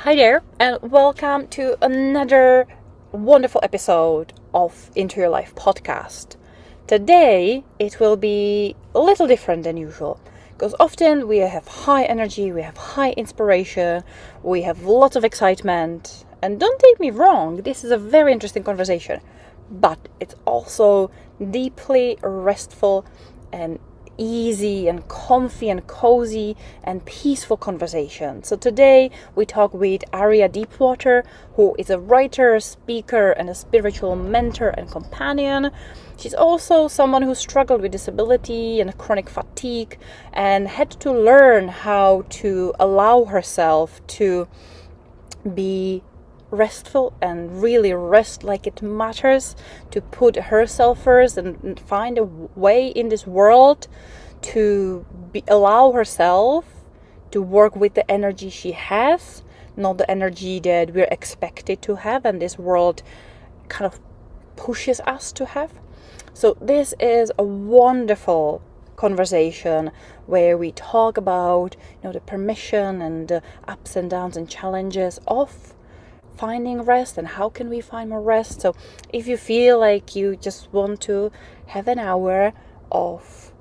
Hi there, and welcome to another wonderful episode of Into Your Life podcast. Today, it will be a little different than usual because often we have high energy, we have high inspiration, we have lots of excitement. And don't take me wrong, this is a very interesting conversation, but it's also deeply restful and easy and comfy and cozy and peaceful conversation. So today we talk with Arria Deepwater, who is a writer, speaker, and a spiritual mentor and companion. She's also someone who struggled with disability and chronic fatigue and had to learn how to allow herself to be restful and really rest like it matters, to put herself first and find a way in this world to allow herself to work with the energy she has, not the energy that we're expected to have and this world kind of pushes us to have. So this is a wonderful conversation where we talk about the permission and the ups and downs and challenges of finding rest and how can we find more rest. So if you feel like you just want to have an hour of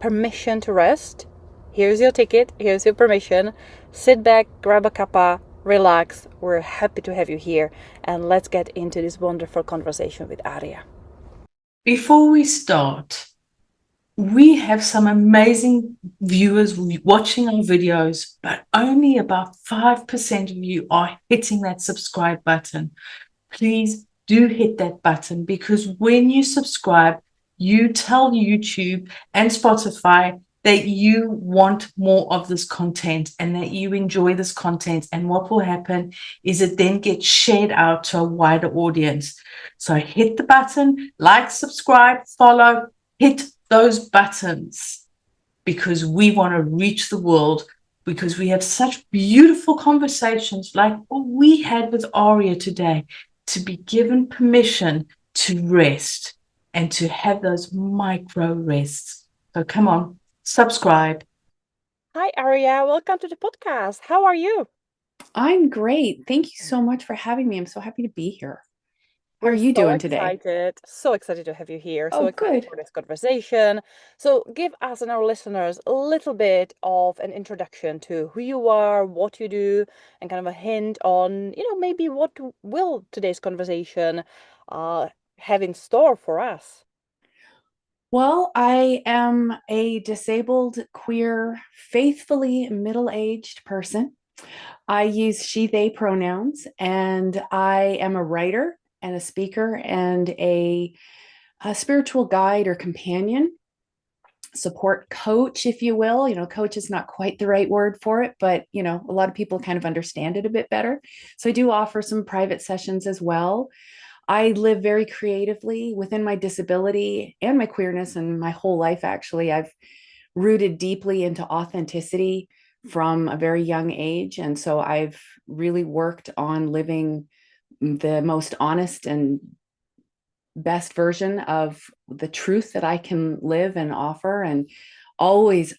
permission to rest, here's your ticket, here's your permission. Sit back, grab a cuppa, relax. We're happy to have you here, and let's get into this wonderful conversation with Aria. Before we start, we have some amazing viewers watching our videos, but only about 5% of you are hitting that subscribe button. Please do hit that button, because when you subscribe, you tell YouTube and Spotify that you want more of this content and that you enjoy this content. And what will happen is it then gets shared out to a wider audience. So hit the button, like, subscribe, follow, hit those buttons, because we want to reach the world, because we have such beautiful conversations like what we had with Aria today, to be given permission to rest and to have those micro rests. So come on, subscribe. Hi Aria, welcome to the podcast. How are you? I'm great. Thank you so much for having me. I'm so happy to be here. How are We're you doing today? so excited to have you here, so Oh, excited good. for this conversation. So, give us and our listeners a little bit of an introduction to who you are, what you do, and kind of a hint on, maybe what will today's conversation uh, have in store for us. Well, I am a disabled, queer, faithfully middle-aged person. I use she, they pronouns, and I am a writer and a speaker and a spiritual guide or companion, support coach, if you will. Coach is not quite the right word for it, but a lot of people kind of understand it a bit better. So I do offer some private sessions as well. I live very creatively within my disability and my queerness, and my whole life, actually. I've rooted deeply into authenticity from a very young age. And so I've really worked on living the most honest and best version of the truth that I can live and offer. And always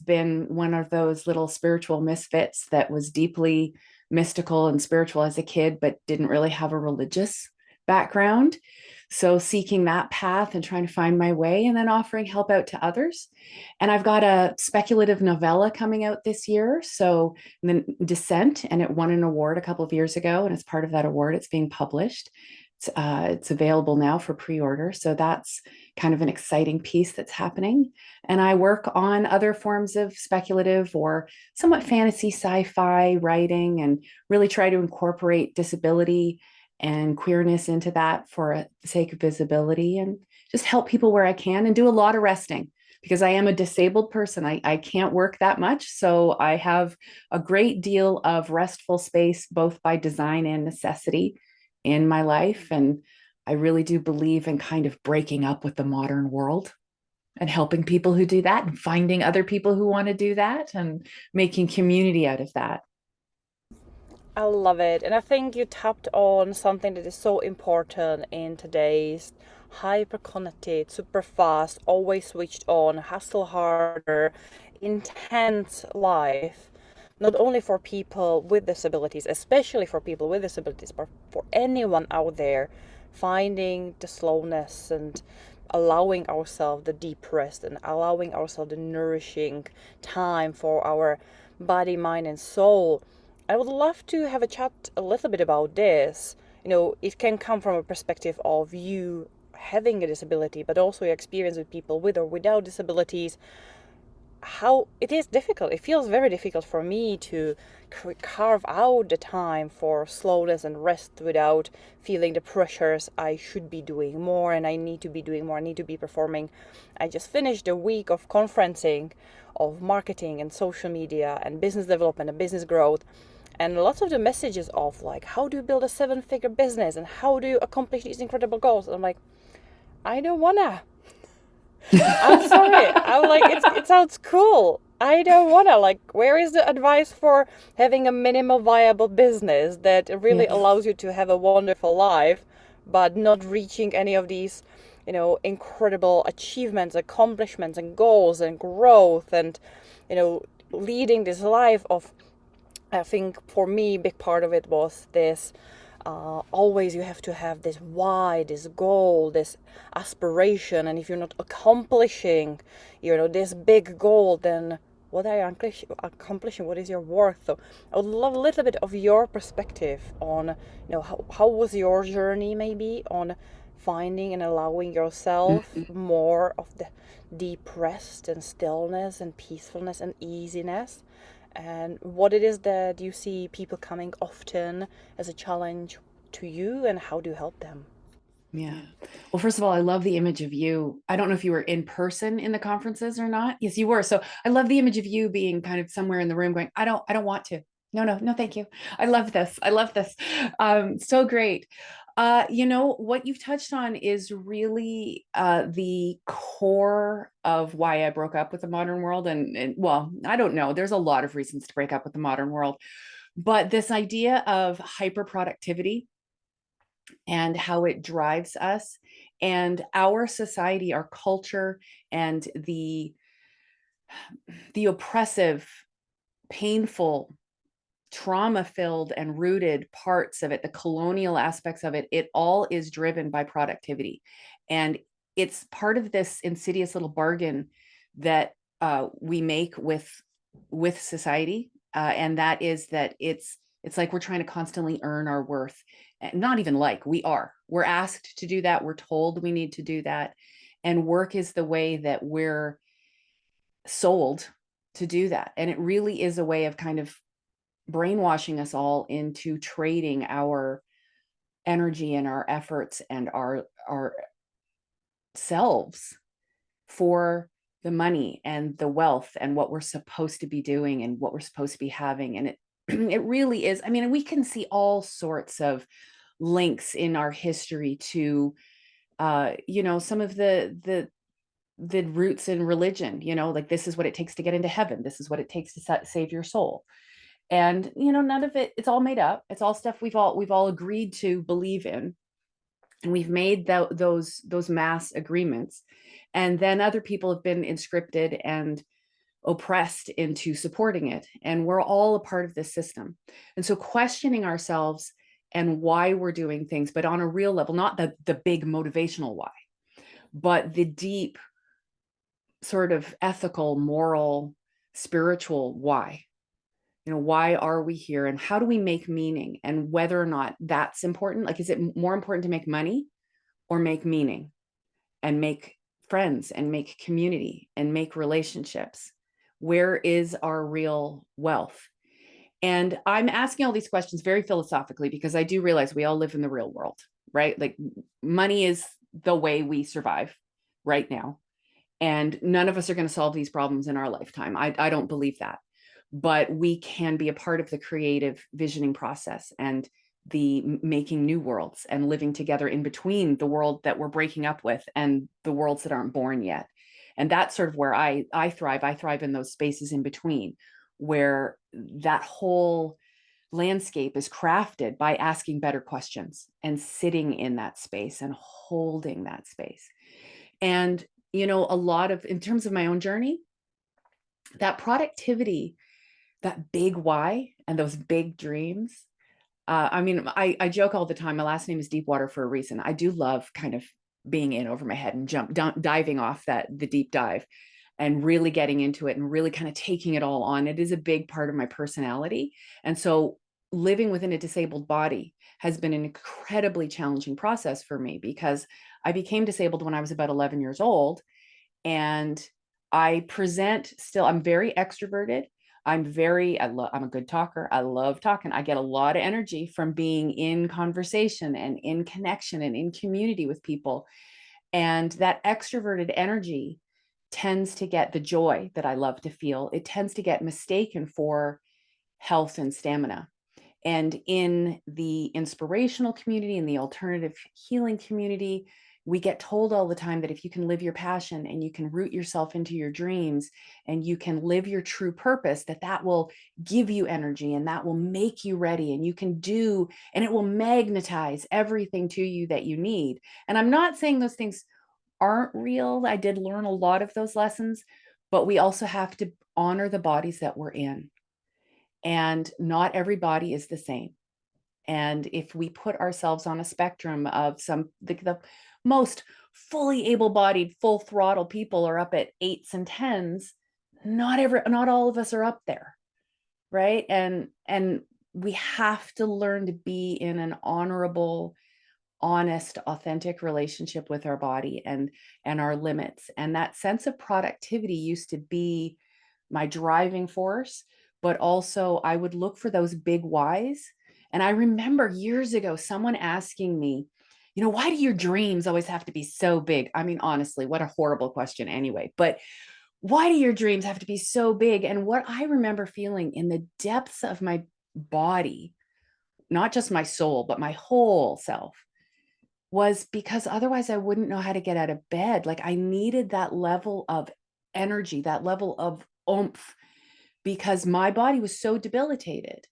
been one of those little spiritual misfits that was deeply mystical and spiritual as a kid, but didn't really have a religious background. So seeking that path and trying to find my way, and then offering help out to others. And I've got a speculative novella coming out this year. So the Descent, and it won an award a couple of years ago. And as part of that award, it's being published. It's available now for pre-order. So that's kind of an exciting piece that's happening. And I work on other forms of speculative or somewhat fantasy sci-fi writing, and really try to incorporate disability and queerness into that for the sake of visibility, and just help people where I can, and do a lot of resting, because I am a disabled person. I can't work that much. So I have a great deal of restful space, both by design and necessity, in my life. And I really do believe in kind of breaking up with the modern world and helping people who do that, and finding other people who want to do that, and making community out of that. I love it. And I think you tapped on something that is so important in today's hyper connected, super fast, always switched on, hustle harder, intense life. not only for people with disabilities, especially for people with disabilities, but for anyone out there, finding the slowness and allowing ourselves the deep rest and allowing ourselves the nourishing time for our body, mind, and soul. I would love to have a chat a little bit about this. It can come from a perspective of you having a disability, but also your experience with people with or without disabilities. How it is difficult. It feels very difficult for me to carve out the time for slowness and rest without feeling the pressures. I should be doing more and I need to be doing more. I need to be performing. I just finished a week of conferencing, of marketing and social media and business development and business growth. And lots of the messages of like, how do you build a 7-figure business and how do you accomplish these incredible goals? And I'm like, I don't wanna. I'm sorry. I'm like, it sounds cool. I don't wanna. Like, where is the advice for having a minimal viable business that really allows you to have a wonderful life, but not reaching any of these, incredible achievements, accomplishments, and goals and growth, and leading this life of. I think for me, big part of it was this. Always you have to have this why, this goal, this aspiration, and if you're not accomplishing, this big goal, then what are you accomplishing? What is your worth? So I would love a little bit of your perspective on, how was your journey maybe on finding and allowing yourself more of the deep rest and stillness and peacefulness and easiness, and what it is that you see people coming often as a challenge to you, and how do you help them? Yeah. Well, first of all, I love the image of you. I don't know if you were in person in the conferences or not. Yes, you were. So I love the image of you being kind of somewhere in the room going, I don't want to. No, thank you. I love this. I love this. So great. What you've touched on is really the core of why I broke up with the modern world. And well, I don't know. There's a lot of reasons to break up with the modern world, but this idea of hyper productivity and how it drives us and our society, our culture, and the oppressive, painful, trauma-filled and rooted parts of it, the colonial aspects of it, it all is driven by productivity. And it's part of this insidious little bargain that we make with society. And that is that it's like we're trying to constantly earn our worth. Not even like, we're asked to do that. We're told we need to do that. And work is the way that we're sold to do that. And it really is a way of kind of brainwashing us all into trading our energy and our efforts and our selves for the money and the wealth and what we're supposed to be doing and what we're supposed to be having. And it really is. I mean, we can see all sorts of links in our history to some of the roots in religion, like this is what it takes to get into heaven, this is what it takes to save your soul. And none of it, it's all made up. It's all stuff we've all agreed to believe in, and we've made those mass agreements, and then other people have been inscripted and oppressed into supporting it, and we're all a part of this system. And so questioning ourselves and why we're doing things, but on a real level, not the big motivational why, but the deep sort of ethical, moral, spiritual why. Why are we here and how do we make meaning, and whether or not that's important. Like, is it more important to make money or make meaning and make friends and make community and make relationships? Where is our real wealth? And I'm asking all these questions very philosophically because I do realize we all live in the real world, right? Like, money is the way we survive right now. And none of us are going to solve these problems in our lifetime. I don't believe that. But we can be a part of the creative visioning process and the making new worlds and living together in between the world that we're breaking up with and the worlds that aren't born yet. And that's sort of where I thrive. I thrive in those spaces in between, where that whole landscape is crafted by asking better questions and sitting in that space and holding that space. And, a lot of, in terms of my own journey, that productivity that big why and those big dreams. I mean, I joke all the time. My last name is Deepwater for a reason. I do love kind of being in over my head and diving off the deep dive and really getting into it and really kind of taking it all on. It is a big part of my personality. And so living within a disabled body has been an incredibly challenging process for me because I became disabled when I was about 11 years old. And I present still, I'm very extroverted. I'm a good talker. I love talking. I get a lot of energy from being in conversation and in connection and in community with people. And that extroverted energy tends to get the joy that I love to feel. It tends to get mistaken for health and stamina. And in the inspirational community, in the alternative healing community, we get told all the time that if you can live your passion and you can root yourself into your dreams and you can live your true purpose, that will give you energy and that will make you ready and you can do, and it will magnetize everything to you that you need. And I'm not saying those things aren't real. I did learn a lot of those lessons, but we also have to honor the bodies that we're in. And not every body is the same. And if we put ourselves on a spectrum of the most fully able-bodied, full throttle people are up at 8s and 10s, not all of us are up there, right? And we have to learn to be in an honorable, honest, authentic relationship with our body and our limits. And that sense of productivity used to be my driving force, but also I would look for those big whys. And I remember years ago, someone asking me, why do your dreams always have to be so big? I mean, honestly, what a horrible question anyway, but why do your dreams have to be so big? And what I remember feeling in the depths of my body, not just my soul, but my whole self, was because otherwise I wouldn't know how to get out of bed. Like I needed that level of energy, that level of oomph, because my body was so debilitated.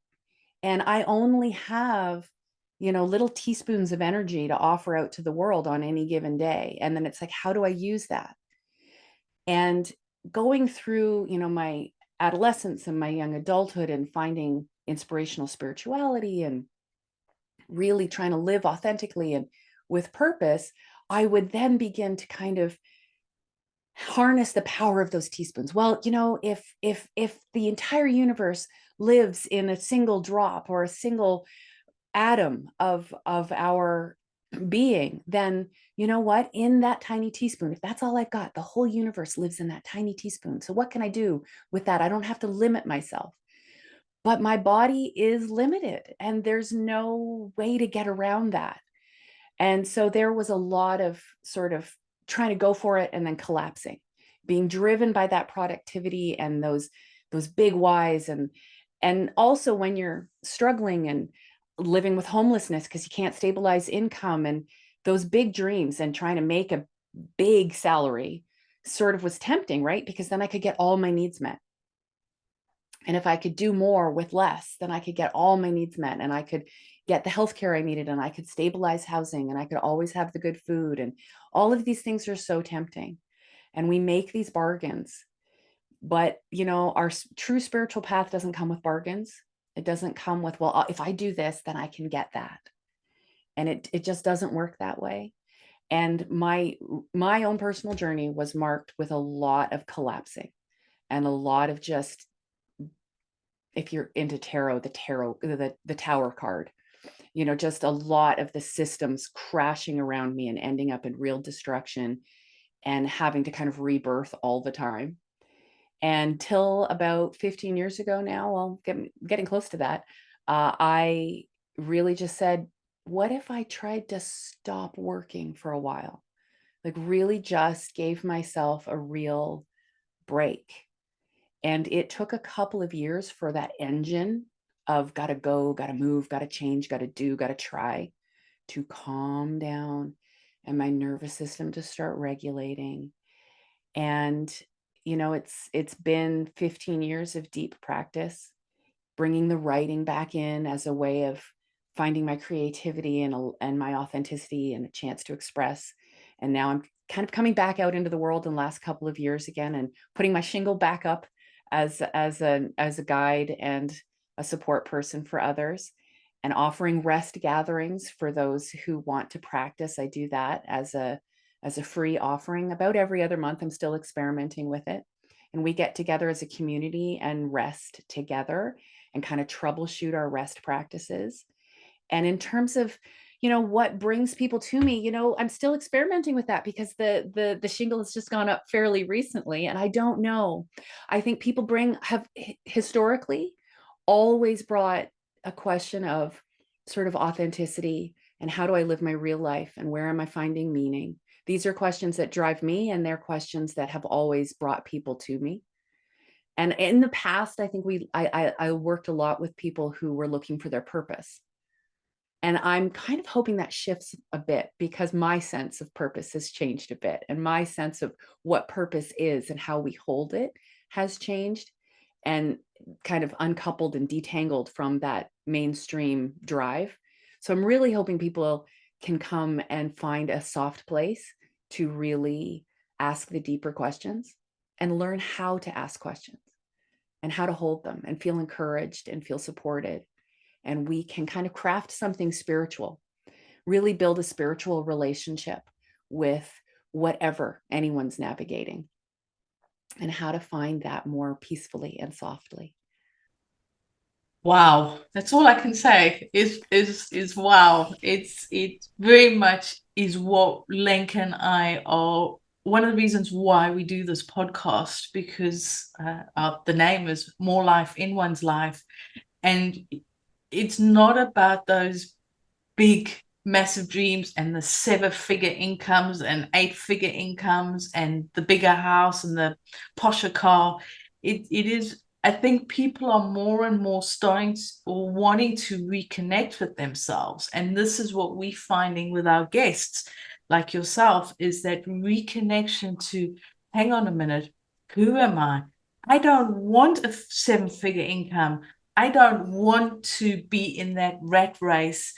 And I only have, little teaspoons of energy to offer out to the world on any given day. And then it's like, how do I use that? And going through, my adolescence and my young adulthood and finding inspirational spirituality and really trying to live authentically and with purpose, I would then begin to kind of harness the power of those teaspoons. Well, if the entire universe lives in a single drop or a single atom of our being, then you know what, in that tiny teaspoon, if that's all I've got, the whole universe lives in that tiny teaspoon. So what can I do with that? I don't have to limit myself. But my body is limited and there's no way to get around that. And so there was a lot of sort of trying to go for it and then collapsing, being driven by that productivity and those big whys. And also when you're struggling and living with homelessness because you can't stabilize income and those big dreams and trying to make a big salary sort of was tempting, right? Because then I could get all my needs met. And if I could do more with less, then I could get all my needs met and I could get the healthcare I needed and I could stabilize housing and I could always have the good food. And all of these things are so tempting. And we make these bargains. But, our true spiritual path doesn't come with bargains. It doesn't come with, well, if I do this, then I can get that. And it just doesn't work that way. And my own personal journey was marked with a lot of collapsing and a lot of just, if you're into tarot, the tower card, just a lot of the systems crashing around me and ending up in real destruction and having to kind of rebirth all the time. Until about 15 years ago now, well, getting close to that, I really just said, what if I tried to stop working for a while? Like really just gave myself a real break. And it took a couple of years for that engine of gotta go, gotta move, gotta change, gotta do, gotta try to calm down and my nervous system to start regulating. And, it's been 15 years of deep practice, bringing the writing back in as a way of finding my creativity and my authenticity and a chance to express. And now I'm kind of coming back out into the world in the last couple of years again and putting my shingle back up as a guide and a support person for others, and offering rest gatherings for those who want to practice. I do that as a free offering about every other month. I'm still experimenting with it. And we get together as a community and rest together and kind of troubleshoot our rest practices. And in terms of, what brings people to me, I'm still experimenting with that because the shingle has just gone up fairly recently, and I don't know. I think people have historically always brought a question of sort of authenticity and how do I live my real life and where am I finding meaning? These are questions that drive me, and they're questions that have always brought people to me. And in the past, I think I worked a lot with people who were looking for their purpose. And I'm kind of hoping that shifts a bit because my sense of purpose has changed a bit, and my sense of what purpose is and how we hold it has changed and kind of uncoupled and detangled from that mainstream drive. So I'm really hoping people can come and find a soft place to really ask the deeper questions and learn how to ask questions and how to hold them and feel encouraged and feel supported. And we can kind of craft something spiritual, really build a spiritual relationship with whatever anyone's navigating, and how to find that more peacefully and softly. Wow, that's all I can say is wow. It very much is what Lenka and I are. One of the reasons why we do this podcast, because the name is More Life in One's Life, and it's not about those big massive dreams and the 7-figure incomes and 8-figure incomes and the bigger house and the posher car. It is, I think people are more and more starting or wanting to reconnect with themselves. And this is what we're finding with our guests like yourself, is that reconnection to, hang on a minute, who am I? I don't want a 7-figure income. I don't want to be in that rat race.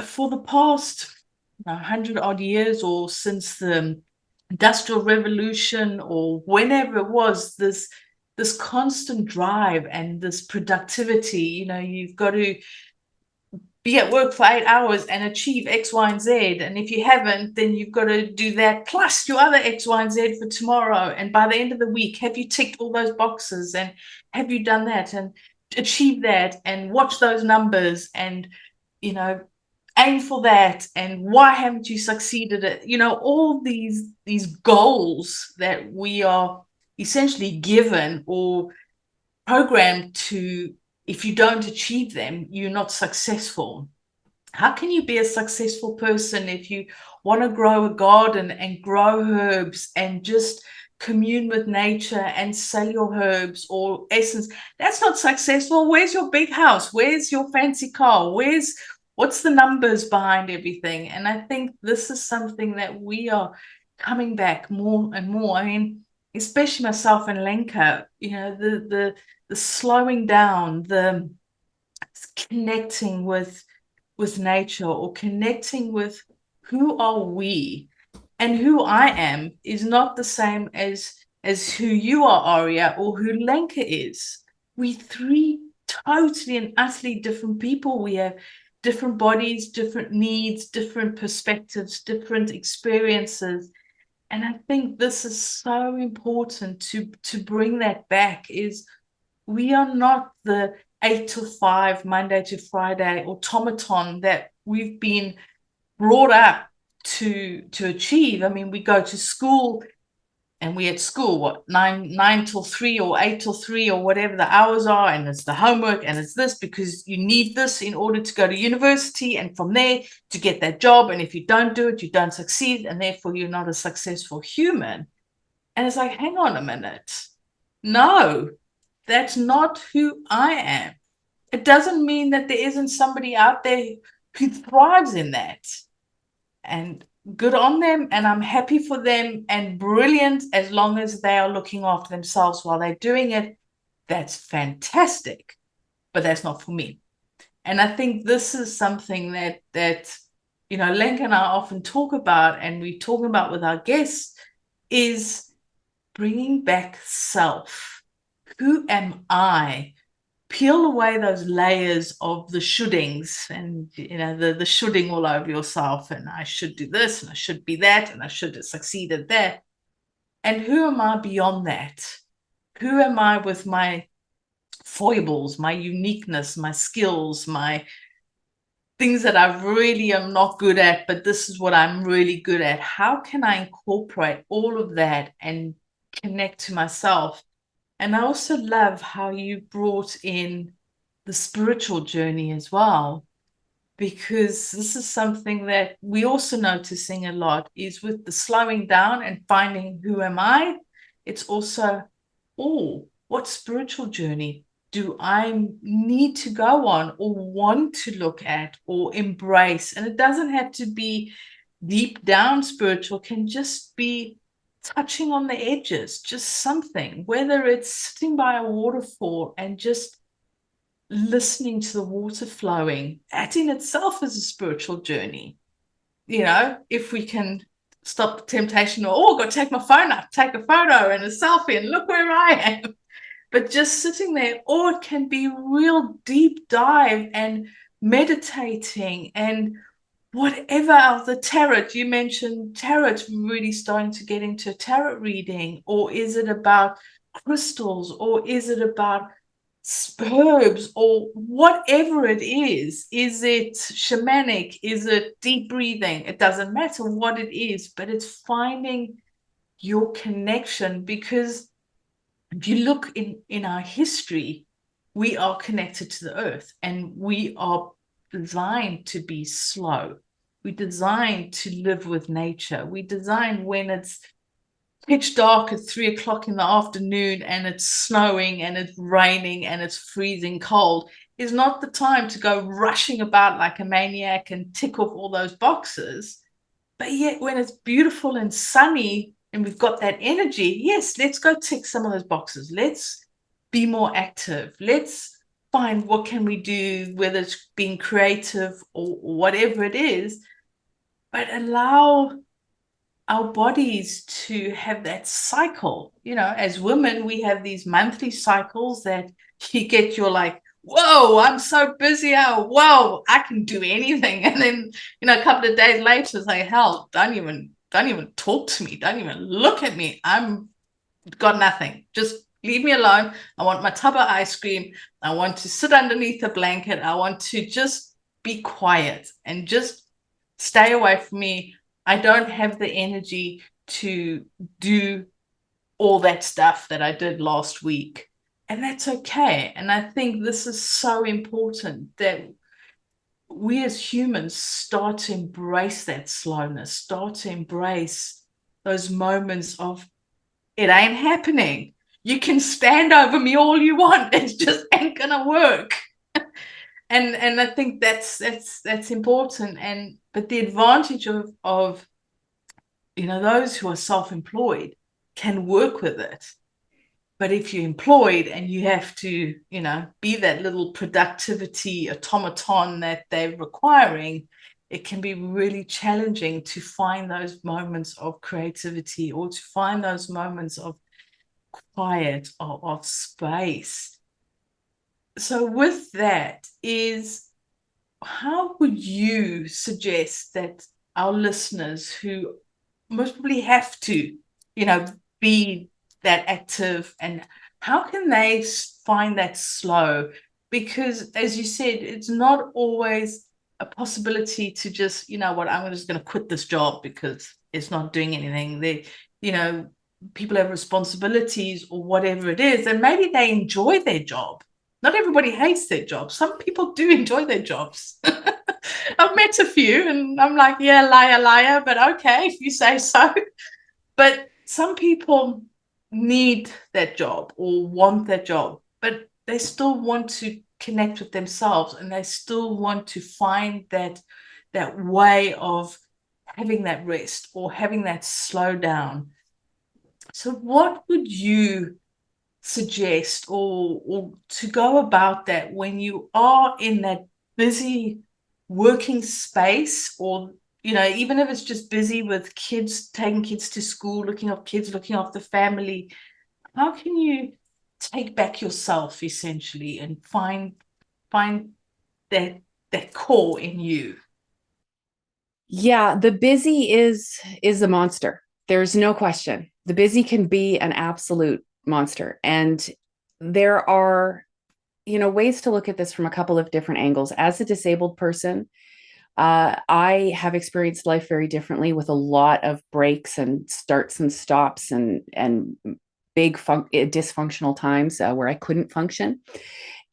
For the past 100 odd years, or since the Industrial Revolution, or whenever it was, this constant drive and this productivity, you've got to be at work for 8 hours and achieve X, Y, and Z. And if you haven't, then you've got to do that plus your other X, Y, and Z for tomorrow. And by the end of the week, have you ticked all those boxes? And have you done that and achieved that and watch those numbers and, aim for that? And why haven't you succeeded at, all these goals that we are essentially given or programmed to. If you don't achieve them, you're not successful. How can you be a successful person if you want to grow a garden and grow herbs and just commune with nature and sell your herbs or essence? That's not successful. Where's your big house? Where's your fancy car? What's the numbers behind everything? And I think this is something that we are coming back more and more. I mean, especially myself and Lenka, the slowing down, the connecting with nature, or connecting with who are we, and who I am is not the same as who you are, Aria, or who Lenka is. We three totally and utterly different people. We have different bodies, different needs, different perspectives, different experiences. And I think this is so important to bring that back, is we are not the 8 to 5, Monday to Friday automaton that we've been brought up to achieve. I mean, we go to school and we at school, what, 9 till 3 or 8 till 3 or whatever the hours are, and it's the homework and it's this because you need this in order to go to university, and from there to get that job. And if you don't do it, you don't succeed, and therefore you're not a successful human. And it's like, hang on a minute. No, that's not who I am. It doesn't mean that there isn't somebody out there who thrives in that. And good on them, and I'm happy for them, and brilliant as long as they are looking after themselves while they're doing it. That's fantastic, but that's not for me. And I think this is something that Lenka and I often talk about, and we talk about with our guests, is bringing back self. who am I? Peel away those layers of the shouldings and, the shoulding all over yourself. And I should do this and I should be that and I should succeed at that. And who am I beyond that? Who am I with my foibles, my uniqueness, my skills, my things that I really am not good at, but this is what I'm really good at? How can I incorporate all of that and connect to myself? And I also love how you brought in the spiritual journey as well, because this is something that we also noticing a lot is with the slowing down and finding who am I. It's also, what spiritual journey do I need to go on or want to look at or embrace? And it doesn't have to be deep down spiritual, can just be touching on the edges, just something, whether it's sitting by a waterfall and just listening to the water flowing. That in itself is a spiritual journey. If we can stop the temptation of, I've got to take my phone out, take a photo and a selfie and look where I am. But just sitting there, or it can be real deep dive and meditating and whatever else, the tarot, you mentioned tarot, really starting to get into tarot reading, or is it about crystals, or is it about herbs, or whatever it is it shamanic, is it deep breathing? It doesn't matter what it is, but it's finding your connection, because if you look in our history, we are connected to the earth and we are designed to be slow. We're designed to live with nature. We designed when it's pitch dark at 3:00 in the afternoon and it's snowing and it's raining and it's freezing cold is not the time to go rushing about like a maniac and tick off all those boxes. But yet when it's beautiful and sunny and we've got that energy, yes, let's go tick some of those boxes. Let's be more active. Let's find what can we do, whether it's being creative or whatever it is, but allow our bodies to have that cycle. As women, we have these monthly cycles that you get, you're like, whoa, I'm so busy. Oh, whoa, I can do anything. And then, a couple of days later, it's like, hell, don't even talk to me. Don't even look at me. I'm got nothing. Just leave me alone. I want my tub of ice cream. I want to sit underneath a blanket. I want to just be quiet and just stay away from me. I don't have the energy to do all that stuff that I did last week. And that's okay. And I think this is so important that we as humans start to embrace that slowness, start to embrace those moments of, it ain't happening. You can stand over me all you want. It just ain't gonna work. And I think that's important. But the advantage of those who are self-employed can work with it. But if you're employed and you have to, be that little productivity automaton that they're requiring, it can be really challenging to find those moments of creativity or to find those moments of quiet, of space. So with that is, how would you suggest that our listeners who most probably have to, be that active, and how can they find that slow? Because as you said, it's not always a possibility to just, I'm just going to quit this job because it's not doing anything. People have responsibilities or whatever it is, and maybe they enjoy their job. Not everybody hates their job. Some people do enjoy their jobs. I've met a few and I'm like, yeah, liar, but okay, if you say so. But some people need that job or want that job, but they still want to connect with themselves and they still want to find that way of having that rest or having that slow down. So what would you suggest or to go about that when you are in that busy working space, or even if it's just busy with kids, taking kids to school, looking after kids, looking after family? How can you take back yourself essentially and find that core in you. Yeah, the busy is a monster. There's no question. The busy can be an absolute monster. And there are, ways to look at this from a couple of different angles. As a disabled person, I have experienced life very differently, with a lot of breaks and starts and stops and big dysfunctional times where I couldn't function.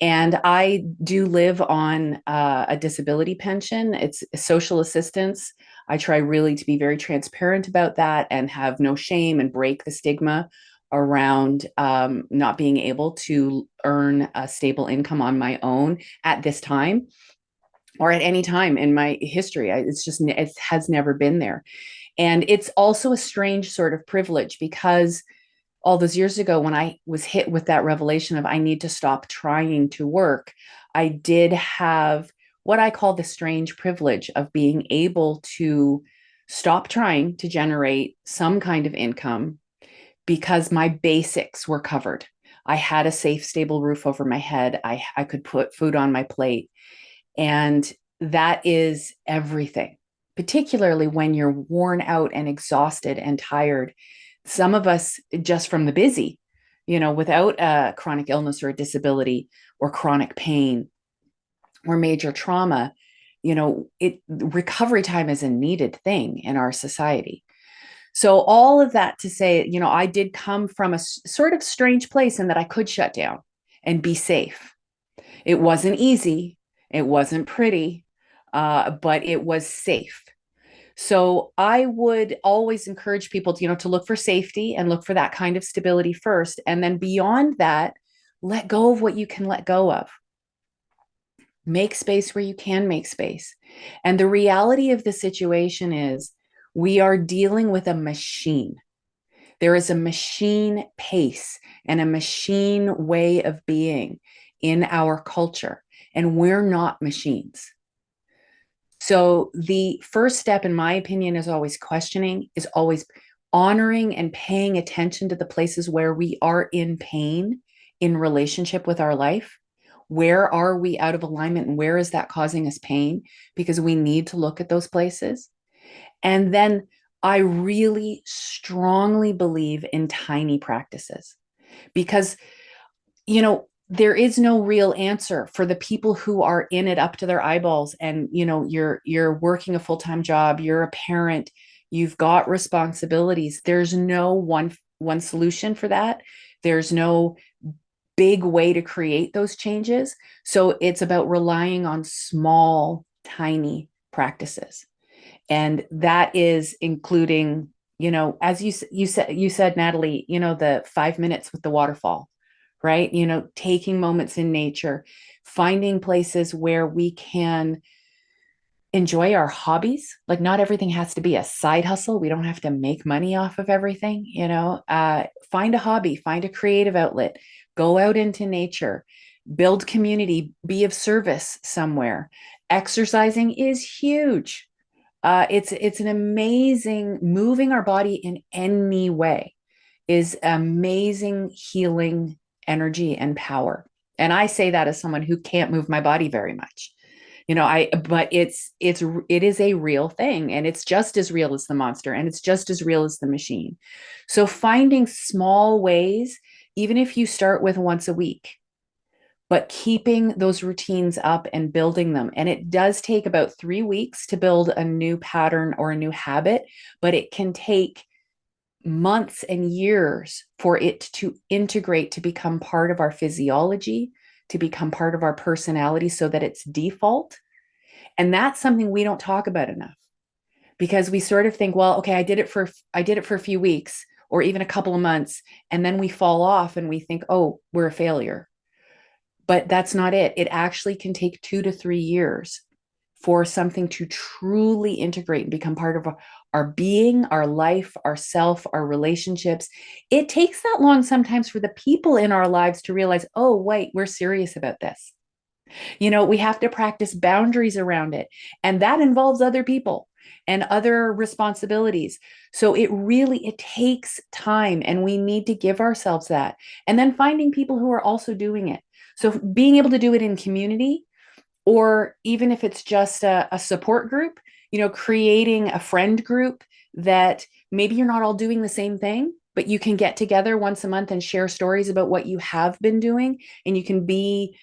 And I do live on a disability pension. It's social assistance. I try really to be very transparent about that and have no shame and break the stigma around not being able to earn a stable income on my own at this time, or at any time in my history. It has never been there. And it's also a strange sort of privilege, because all those years ago, when I was hit with that revelation of I need to stop trying to work, I did have what I call the strange privilege of being able to stop trying to generate some kind of income, because my basics were covered. I had a safe, stable roof over my head. I could put food on my plate. And that is everything, particularly when you're worn out and exhausted and tired. Some of us, just from the busy, without a chronic illness or a disability or chronic pain or major trauma, recovery time is a needed thing in our society. So all of that to say, I did come from a sort of strange place in that I could shut down and be safe. It wasn't easy. It wasn't pretty, but it was safe. So I would always encourage people to look for safety and look for that kind of stability first. And then beyond that, let go of what you can let go of. Make space where you can make space. And the reality of the situation is we are dealing with a machine. There is a machine pace and a machine way of being in our culture, and we're not machines. So the first step, in my opinion, is always questioning, is always honoring and paying attention to the places where we are in pain in relationship with our life. Where are we out of alignment, and where is that causing us pain? Because we need to look at those places. And then I really strongly believe in tiny practices, because, there is no real answer for the people who are in it up to their eyeballs. And, you're working a full-time job, you're a parent, you've got responsibilities. There's no one solution for that. There's no big way to create those changes. So it's about relying on small, tiny practices. And that is including, as you said, Natalie, the 5 minutes with the waterfall, right? Taking moments in nature, finding places where we can enjoy our hobbies. Like, not everything has to be a side hustle. We don't have to make money off of everything, find a hobby, find a creative outlet, go out into nature, build community, be of service somewhere. Exercising is huge. It's an amazing, moving our body in any way is amazing healing energy and power. And I say that as someone who can't move my body very much. But it is a real thing, and it's just as real as the monster, and it's just as real as the machine. So finding small ways, even if you start with once a week, but keeping those routines up and building them. And it does take about 3 weeks to build a new pattern or a new habit, but it can take months and years for it to integrate, to become part of our physiology, to become part of our personality, so that it's default. And that's something we don't talk about enough, because we sort of think, well, okay, I did it for a few weeks or even a couple of months, and then we fall off and we think, oh, we're a failure. But that's not it. It actually can take 2 to 3 years for something to truly integrate and become part of our being, our life, our self, our relationships. It takes that long sometimes for the people in our lives to realize, oh, wait, we're serious about this. We have to practice boundaries around it. And that involves other people. and other responsibilities. So it takes time, and we need to give ourselves that. And then finding people who are also doing it. So being able to do it in community, or even if it's just a support group, creating a friend group that maybe you're not all doing the same thing, but you can get together once a month and share stories about what you have been doing, and you can be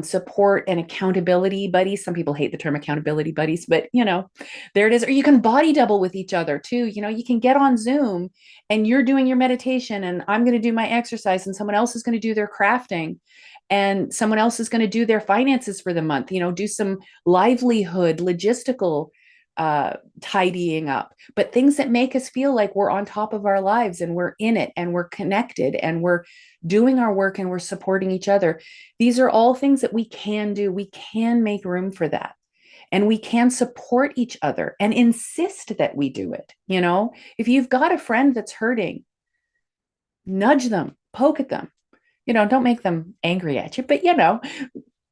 support and accountability buddies. Some people hate the term accountability buddies, but there it is. Or you can body double with each other too. You can get on Zoom and you're doing your meditation, and I'm going to do my exercise, and someone else is going to do their crafting, and someone else is going to do their finances for the month, do some livelihood, logistical tidying up, but things that make us feel like we're on top of our lives and we're in it and we're connected and we're doing our work and we're supporting each other. These are all things that we can do. We can make room for that. And we can support each other and insist that we do it. If you've got a friend that's hurting, nudge them, poke at them. Don't make them angry at you, but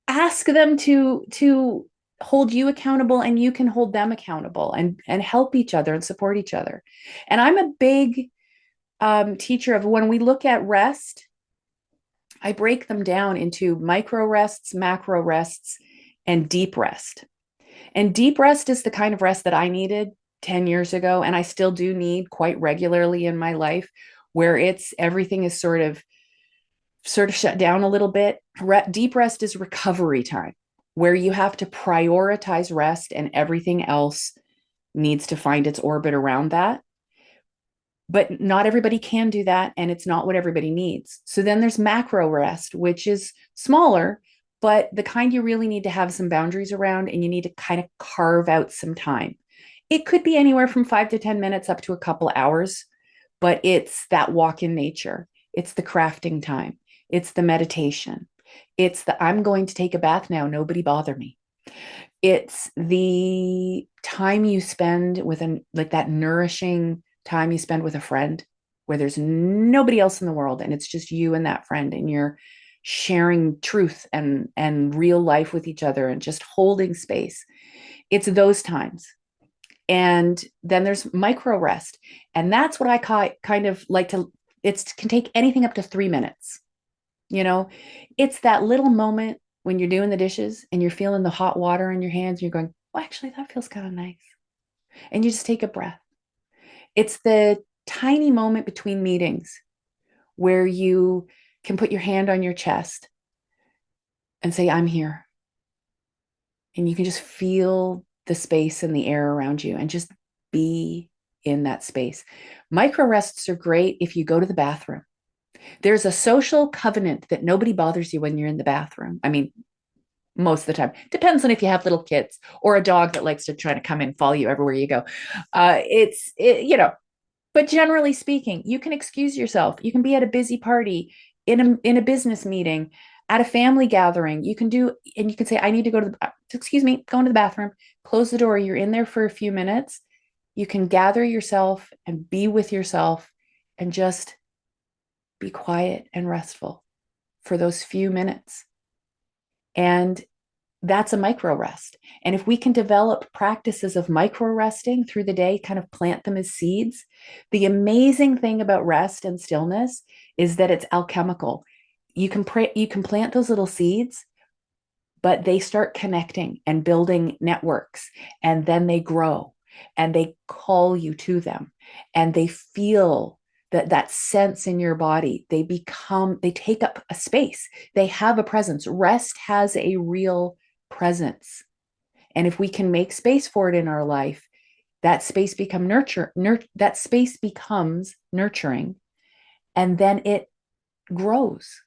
ask them to hold you accountable, and you can hold them accountable, and help each other and support each other. And I'm a big teacher of, when we look at rest, I break them down into micro rests, macro rests, and deep rest. And deep rest is the kind of rest that I needed 10 years ago, and I still do need quite regularly in my life, where everything is sort of shut down a little bit. Deep rest is recovery time, where you have to prioritize rest and everything else needs to find its orbit around that. But not everybody can do that, and it's not what everybody needs. So then there's macro rest, which is smaller, but the kind you really need to have some boundaries around, and you need to kind of carve out some time. It could be anywhere from 5 to 10 minutes up to a couple hours, but it's that walk in nature. It's the crafting time. It's the meditation. It's the, I'm going to take a bath now, nobody bother me. It's the time you spend with that nourishing time you spend with a friend, where there's nobody else in the world, and it's just you and that friend, and you're sharing truth and real life with each other and just holding space. It's those times. And then there's micro rest. And that's what I kind of like to, it can take anything up to 3 minutes. It's that little moment when you're doing the dishes and you're feeling the hot water in your hands, and you're going, well, actually, that feels kind of nice. And you just take a breath. It's the tiny moment between meetings where you can put your hand on your chest and say, I'm here. And you can just feel the space and the air around you and just be in that space. Micro rests are great if you go to the bathroom. There's a social covenant that nobody bothers you when you're in the bathroom. I mean, most of the time. Depends on if you have little kids or a dog that likes to try to come and follow you everywhere you go. But generally speaking, you can excuse yourself. You can be at a busy party, in a business meeting, at a family gathering. You can say, I need to go to go into the bathroom, close the door. You're in there for a few minutes. You can gather yourself and be with yourself and just be quiet and restful for those few minutes. And that's a micro rest. And if we can develop practices of micro resting through the day, kind of plant them as seeds, the amazing thing about rest and stillness is that it's alchemical. You can plant those little seeds, but they start connecting and building networks, and then they grow and they call you to them, and they feel that sense in your body. They take up a space. They have a presence. Rest has a real presence. And if we can make space for it in our life, that space becomes nurturing, and then it grows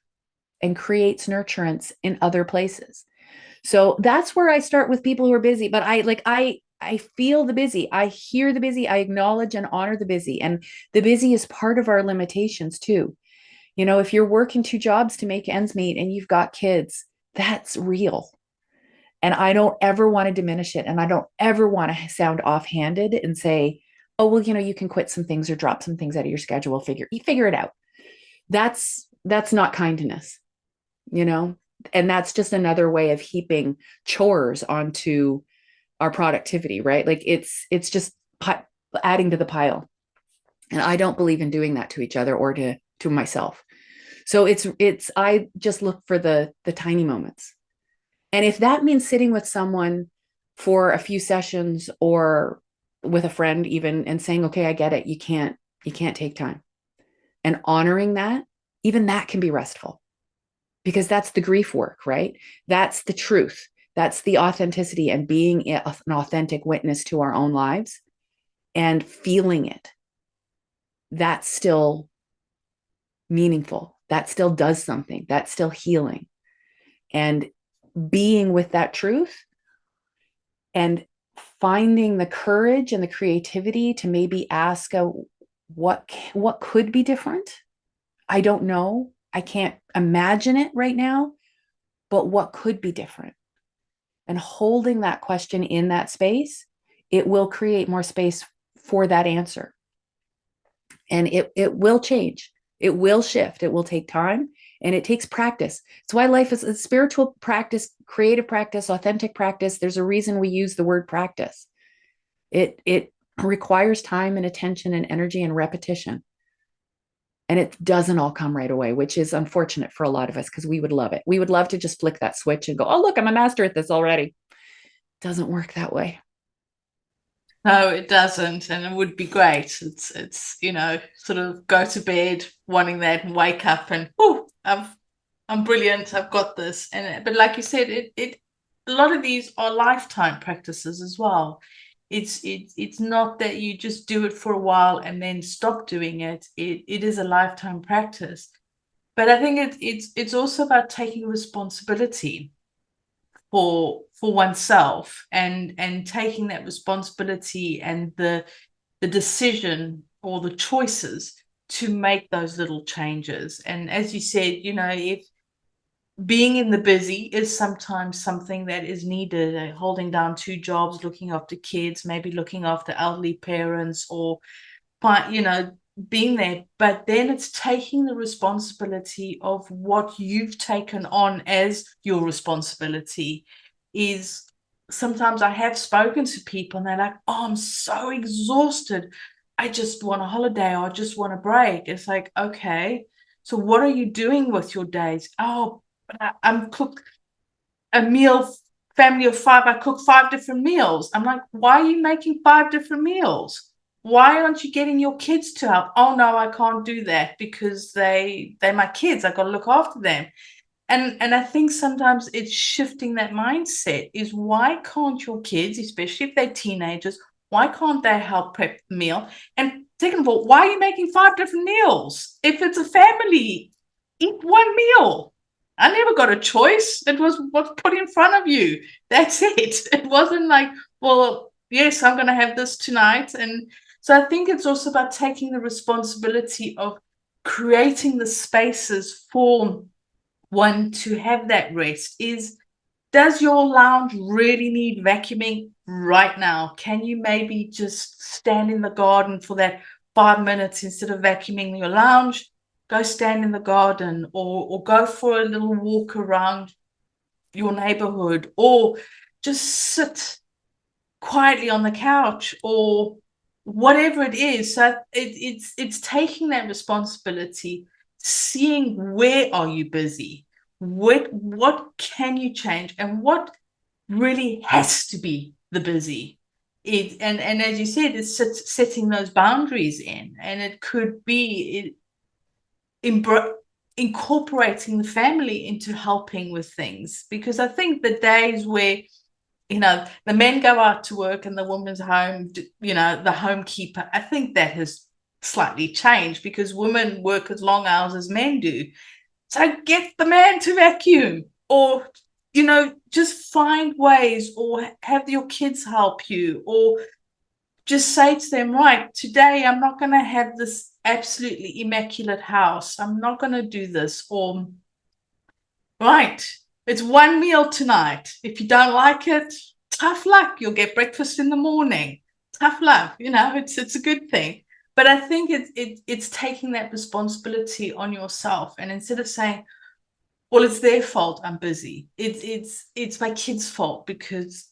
and creates nurturance in other places. So that's where I start with people who are busy. But I feel the busy. I hear the busy. I acknowledge and honor the busy. And the busy is part of our limitations too. If you're working 2 jobs to make ends meet and you've got kids, that's real. And I don't ever want to diminish it. And I don't ever want to sound offhanded and say, oh, well, you can quit some things or drop some things out of your schedule. Figure it out. That's not kindness, and that's just another way of heaping chores onto our productivity, right? Like it's just adding to the pile. And I don't believe in doing that to each other or to myself. So I just look for the tiny moments. And if that means sitting with someone for a few sessions or with a friend even, and saying, okay, I get it. You can't take time, and honoring that, even that can be restful, because that's the grief work, right? That's the truth. That's the authenticity and being an authentic witness to our own lives and feeling it. That's still meaningful. That still does something. That's still healing. And being with that truth and finding the courage and the creativity to maybe ask what could be different. I don't know. I can't imagine it right now, but what could be different? And holding that question in that space, it will create more space for that answer. And it will change. It will shift. It will take time, and it takes practice. It's why life is a spiritual practice, creative practice, authentic practice. There's a reason we use the word practice. It requires time and attention and energy and repetition. And it doesn't all come right away, which is unfortunate for a lot of us, because we would love it. We would love to just flick that switch and go, oh, look, I'm a master at this already. It doesn't work that way. No, it doesn't, and it would be great. It's sort of go to bed wanting that and wake up and I'm brilliant. I've got this. But like you said, it a lot of these are lifetime practices as well. It's not that you just do it for a while and then stop doing it. It is a lifetime practice. But I think it's also about taking responsibility for oneself and taking that responsibility and the decision or the choices to make those little changes. And as you said, if being in the busy is sometimes something that is needed, holding down 2 jobs, looking after kids, maybe looking after elderly parents, or being there, but then it's taking the responsibility of what you've taken on as your responsibility. Is sometimes I have spoken to people and they're like, oh, I'm so exhausted, I just want a holiday, or I just want a break. It's like, okay, so what are you doing with your days? Oh, I'm cook a meal, family of 5, I cook 5 different meals. I'm like, why are you making 5 different meals? Why aren't you getting your kids to help? Oh no, I can't do that because they're my kids. I got to look after them. And I think sometimes it's shifting that mindset. Is why can't your kids, especially if they're teenagers, why can't they help prep the meal? And second of all, why are you making 5 different meals? If it's a family, eat one meal. I never got a choice. It was what's put in front of you. That's it. It wasn't like, well, yes, I'm going to have this tonight. And so I think it's also about taking the responsibility of creating the spaces for one to have that rest. Does your lounge really need vacuuming right now? Can you maybe just stand in the garden for that 5 minutes instead of vacuuming your lounge? Go stand in the garden, or go for a little walk around your neighborhood, or just sit quietly on the couch, or whatever it is. So it's taking that responsibility, seeing where are you busy, what can you change, and what really has to be the busy. And as you said, it's setting those boundaries in, and it could be incorporating the family into helping with things. Because I think the days where the men go out to work and the woman's home, the homekeeper, I think that has slightly changed, because women work as long hours as men do. So get the man to vacuum, or just find ways, or have your kids help you, or just say to them, right, today I'm not going to have this absolutely immaculate house. I'm not going to do this. Or, right, it's one meal tonight. If you don't like it, tough luck. You'll get breakfast in the morning. Tough luck. It's a good thing. But I think it's taking that responsibility on yourself. And instead of saying, well, it's their fault, I'm busy, it's my kids' fault because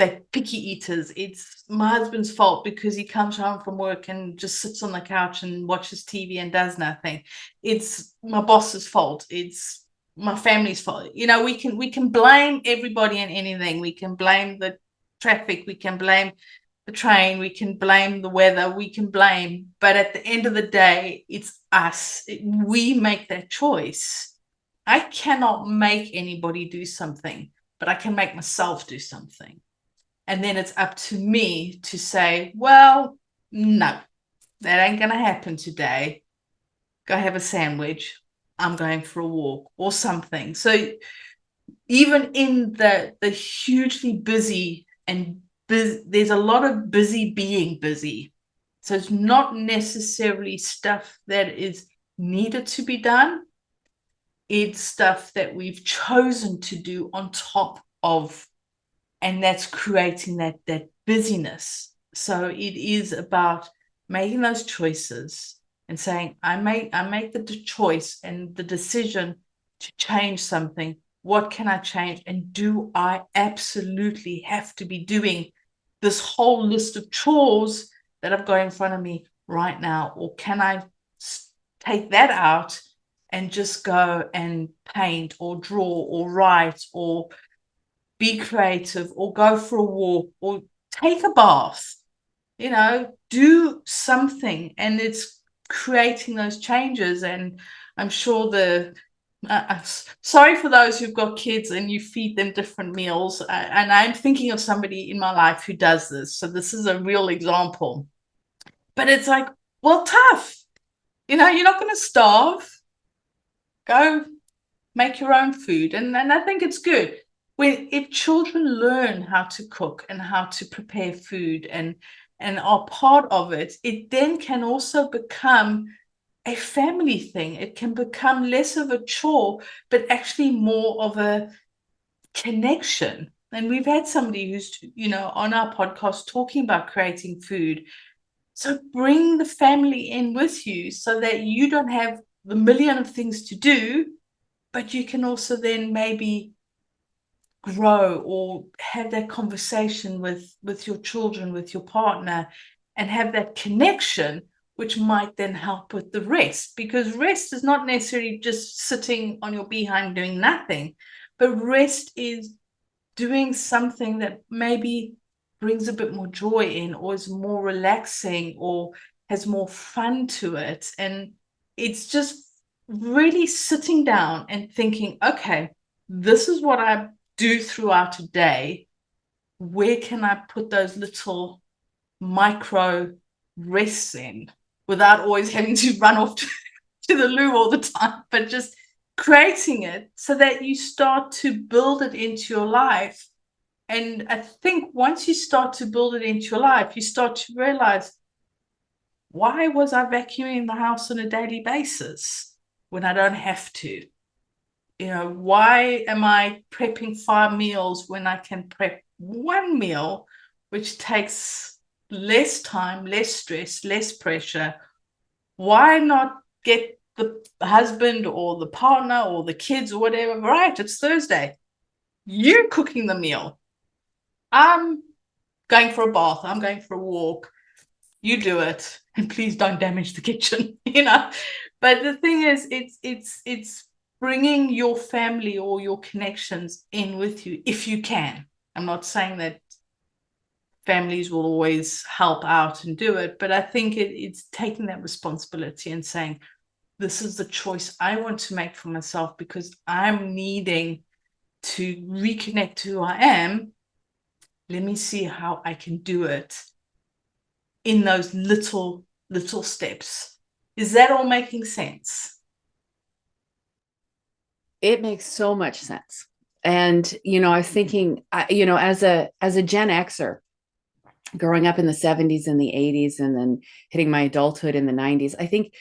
they're picky eaters. It's my husband's fault because he comes home from work and just sits on the couch and watches TV and does nothing. It's my boss's fault. It's my family's fault. You know, we can blame everybody and anything. We can blame the traffic. We can blame the train. We can blame the weather. We can blame. But at the end of the day, it's us. We make that choice. I cannot make anybody do something, but I can make myself do something. And then it's up to me to say, well, no, that ain't going to happen today. Go have a sandwich. I'm going for a walk or something. So even in the hugely busy and there's a lot of busy being busy. So it's not necessarily stuff that is needed to be done. It's stuff that we've chosen to do on top of, and that's creating that busyness. So it is about making those choices and saying, I make the choice and the decision to change something. What can I change? And do I absolutely have to be doing this whole list of chores that I've got in front of me right now? Or can I take that out and just go and paint or draw or write or be creative or go for a walk or take a bath, you know, do something. And it's creating those changes. And I'm sure sorry for those who've got kids and you feed them different meals. And I'm thinking of somebody in my life who does this. So this is a real example. But it's like, well, tough. You know, you're not going to starve. Go make your own food. And I think it's good. If children learn how to cook and how to prepare food and are part of it, it then can also become a family thing. It can become less of a chore, but actually more of a connection. And we've had somebody who's, you know, on our podcast talking about creating food. So bring the family in with you so that you don't have the million of things to do, but you can also then maybe grow or have that conversation with your children, with your partner, and have that connection, which might then help with the rest. Because rest is not necessarily just sitting on your behind doing nothing, but rest is doing something that maybe brings a bit more joy in, or is more relaxing, or has more fun to it. And it's just really sitting down and thinking, okay, this is what I do throughout a day. Where can I put those little micro rests in without always having to run off to the loo all the time, but just creating it so that you start to build it into your life. And I think once you start to build it into your life, you start to realize, why was I vacuuming the house on a daily basis when I don't have to? You know, why am I prepping 5 meals when I can prep 1 meal, which takes less time, less stress, less pressure? Why not get the husband or the partner or the kids or whatever, right, it's Thursday. You're cooking the meal. I'm going for a bath. I'm going for a walk. You do it. And please don't damage the kitchen, you know. But the thing is, it's bringing your family or your connections in with you if you can. I'm not saying that families will always help out and do it, but I think it's taking that responsibility and saying, this is the choice I want to make for myself because I'm needing to reconnect to who I am. Let me see how I can do it in those little steps. Is that all making sense? It makes so much sense. And, you know, I was thinking, you know, as a Gen Xer, growing up in the 70s and the 80s, and then hitting my adulthood in the 90s, I think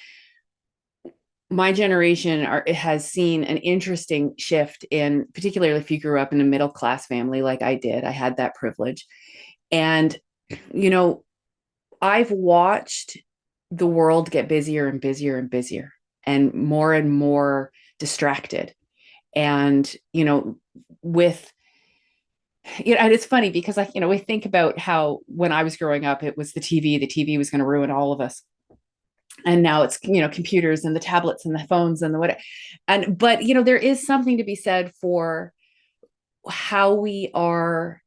my generation has seen an interesting shift in, particularly if you grew up in a middle-class family like I did. I had that privilege. And, you know, I've watched the world get busier and busier and busier and more distracted. And, you know, with And it's funny because we think about how when I was growing up, it was the TV was going to ruin all of us. And now it's, computers and the tablets and the phones and the what. But there is something to be said for how we are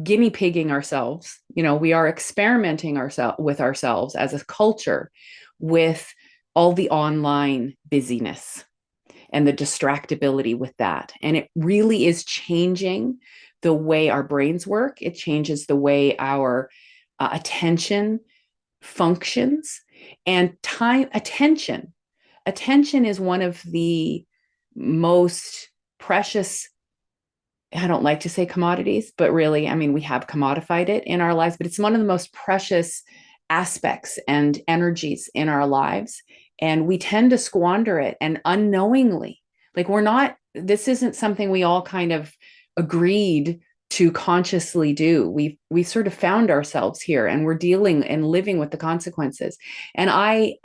guinea pigging ourselves. We are experimenting with ourselves as a culture with all the online busyness and the distractibility with that. And it really is changing the way our brains work. It changes the way our attention functions and attention is one of the most precious, I don't like to say commodities, but really, we have commodified it in our lives, but it's one of the most precious aspects and energies in our lives. And we tend to squander it, and unknowingly, like this isn't something we all kind of agreed to consciously do. We've sort of found ourselves here, and we're dealing and living with the consequences. And I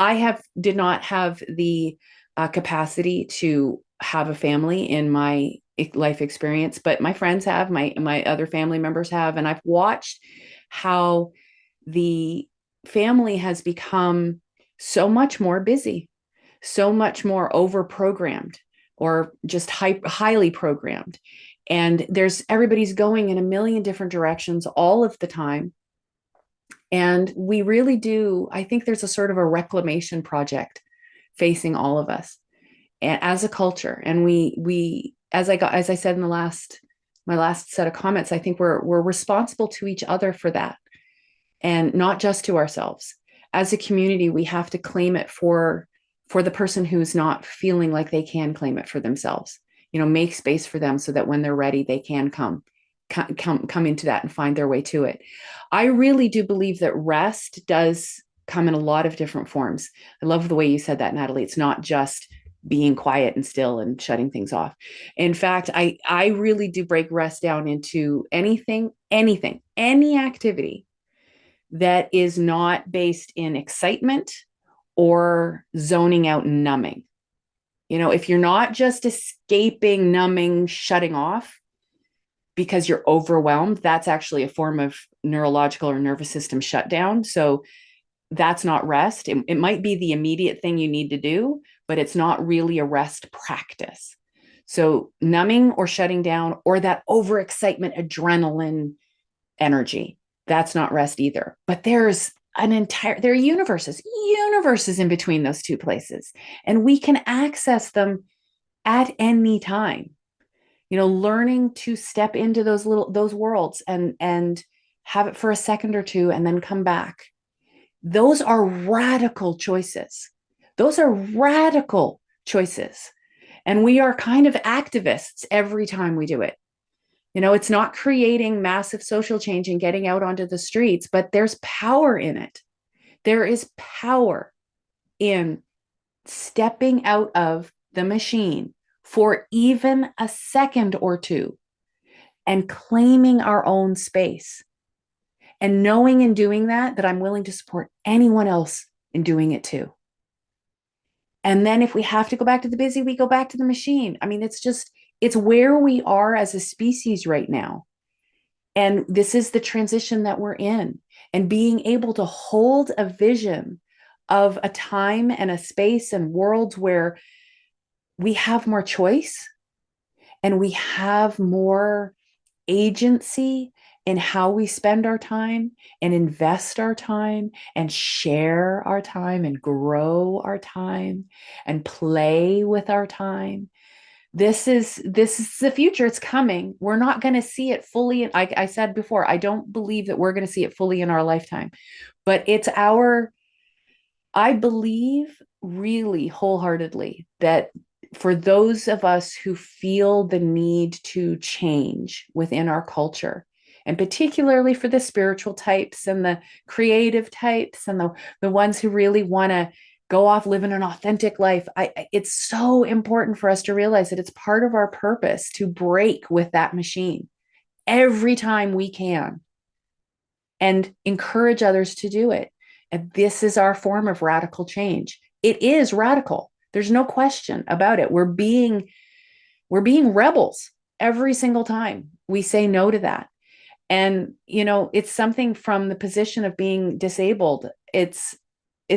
did not have the capacity to have a family in my life experience, but my friends have, my other family members have, and I've watched how the family has become so much more busy, so much more over programmed, or just highly programmed. And everybody's going in a million different directions all of the time. And we really do, I think there's a sort of a reclamation project facing all of us as a culture. And we as I said in my last set of comments, I think we're responsible to each other for that, and not just to ourselves. As a community, we have to claim it for the person who's not feeling like they can claim it for themselves. Make space for them so that when they're ready, they can come into that and find their way to it. I really do believe that rest does come in a lot of different forms. I love the way you said that, Natalie. It's not just being quiet and still and shutting things off. In fact, I really do break rest down into anything, any activity that is not based in excitement or zoning out and numbing. If you're not just escaping, numbing, shutting off because you're overwhelmed, that's actually a form of neurological or nervous system shutdown. So that's not rest. It might be the immediate thing you need to do, but it's not really a rest practice. So numbing or shutting down, or that overexcitement, adrenaline energy, that's not rest either. But there are universes in between those two places, and we can access them at any time. Learning to step into those worlds and have it for a second or two and then come back. Those are radical choices. And we are kind of activists every time we do it. It's not creating massive social change and getting out onto the streets, but there's power in it. There is power in stepping out of the machine for even a second or two and claiming our own space. And knowing in doing that I'm willing to support anyone else in doing it too. And then if we have to go back to the busy, we go back to the machine. It's where we are as a species right now. And this is the transition that we're in. And being able to hold a vision of a time and a space and worlds where we have more choice and we have more agency in how we spend our time and invest our time and share our time and grow our time and play with our time. This is the future. It's coming. We're not going to see it fully. Like I said before, I don't believe that we're going to see it fully in our lifetime, but I believe really wholeheartedly that for those of us who feel the need to change within our culture, and particularly for the spiritual types and the creative types and the ones who really want to go off living an authentic life, it's so important for us to realize that it's part of our purpose to break with that machine every time we can and encourage others to do it. And this is our form of radical change. It is radical. There's no question about it. We're being rebels every single time. we say no to that. And, it's something from the position of being disabled. It's